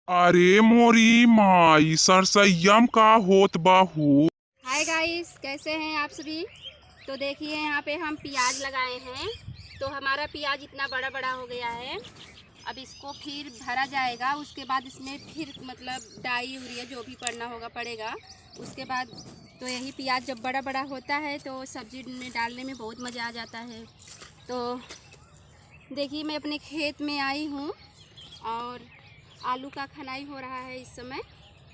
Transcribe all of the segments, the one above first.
अरे मोरी माई सरसैयम का होत बाहू। हाय गाइस, कैसे हैं आप सभी। तो देखिए यहाँ पे हम प्याज लगाए हैं। तो हमारा प्याज इतना बड़ा बड़ा हो गया है। अब इसको फिर भरा जाएगा। उसके बाद इसमें फिर मतलब डाई यूरिया जो भी पड़ना होगा पड़ेगा। उसके बाद तो यही प्याज जब बड़ा बड़ा होता है तो सब्जी में डालने में बहुत मज़ा आ जाता है। तो देखिए मैं अपने खेत में आई हूँ और आलू का खनाई हो रहा है इस समय।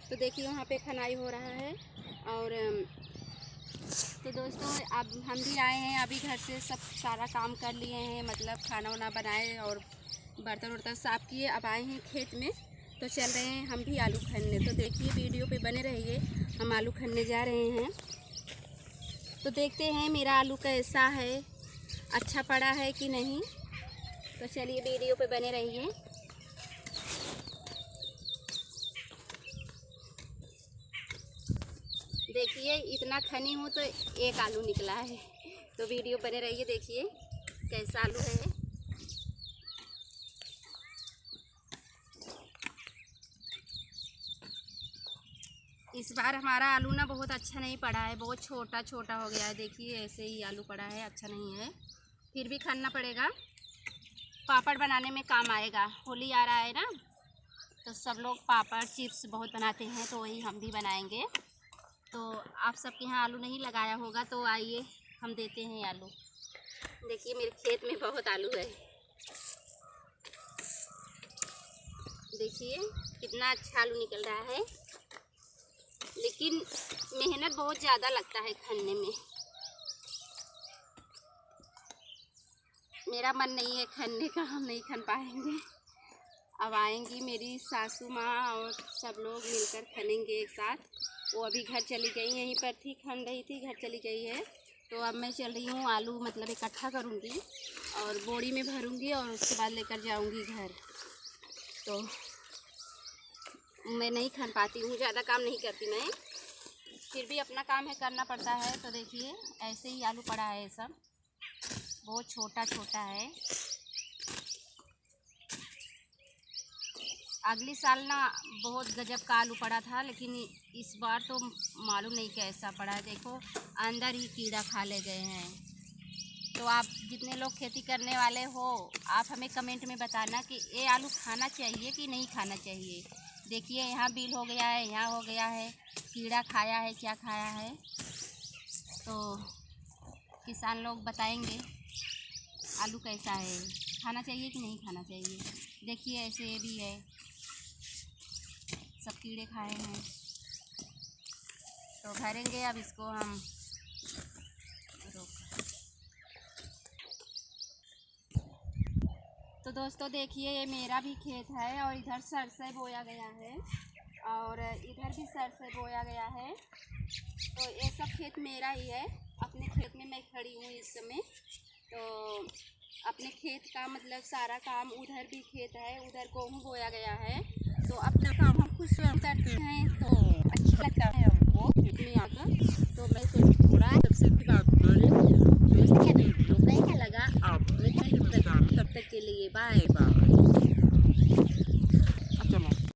तो देखिए वहाँ पे खनाई हो रहा है। और तो दोस्तों अब हम भी आए हैं, अभी घर से सब सारा काम कर लिए हैं, मतलब खाना वाना बनाए और बर्तन वर्तन साफ़ किए। अब आए हैं खेत में, तो चल रहे हैं हम भी आलू खनने। तो देखिए वीडियो पे बने रहिए, हम आलू खनने जा रहे हैं। तो देखते हैं मेरा आलू कैसा है, अच्छा पड़ा है कि नहीं। तो चलिए वीडियो पे बने रहिए। देखिए इतना खनी हूँ तो एक आलू निकला है। तो वीडियो बने रहिए, देखिए कैसा आलू है। इस बार हमारा आलू ना बहुत अच्छा नहीं पड़ा है, बहुत छोटा छोटा हो गया है। देखिए ऐसे ही आलू पड़ा है, अच्छा नहीं है। फिर भी खाना पड़ेगा, पापड़ बनाने में काम आएगा। होली आ रहा है ना, तो सब लोग पापड़ चिप्स बहुत बनाते हैं, तो वही हम भी बनाएंगे। तो आप सबके यहाँ आलू नहीं लगाया होगा तो आइए हम देते हैं आलू। देखिए मेरे खेत में बहुत आलू है, देखिए कितना अच्छा आलू निकल रहा है। लेकिन मेहनत बहुत ज़्यादा लगता है खनने में। मेरा मन नहीं है खनने का, हम नहीं खन पाएंगे। अब आएंगी मेरी सासू माँ और सब लोग मिलकर खनेंगे एक साथ। वो अभी घर चली गई, यहीं पर थी, खन रही थी, घर चली गई है। तो अब मैं चल रही हूँ आलू मतलब इकट्ठा करूँगी और बोरी में भरूँगी और उसके बाद लेकर जाऊँगी घर। तो मैं नहीं खन पाती हूँ, ज़्यादा काम नहीं करती मैं, फिर भी अपना काम है करना पड़ता है। तो देखिए ऐसे ही आलू पड़ा है, सब बहुत छोटा छोटा है। अगली साल ना बहुत गजब का आलू पड़ा था, लेकिन इस बार तो मालूम नहीं कैसा पड़ा है। देखो अंदर ही कीड़ा खा ले गए हैं। तो आप जितने लोग खेती करने वाले हो, आप हमें कमेंट में बताना कि ये आलू खाना चाहिए कि नहीं खाना चाहिए। देखिए यहाँ बील हो गया है, यहाँ हो गया है, कीड़ा खाया है, क्या खाया है। तो किसान लोग बताएंगे आलू कैसा है, खाना चाहिए कि नहीं खाना चाहिए। देखिए ऐसे ये भी है, सब कीड़े खाए हैं। तो भरेंगे अब इसको हम। तो दोस्तों देखिए ये मेरा भी खेत है और इधर सरसों बोया गया है और इधर भी सरसों बोया गया है। तो ये सब खेत मेरा ही है। अपने खेत में मैं खड़ी हूँ इस समय। तो अपने खेत का मतलब सारा काम, उधर भी खेत है, उधर गेहूँ बोया गया है। तो अपना काम हम खुद स्वयं करते हैं, तो अच्छा लगता है।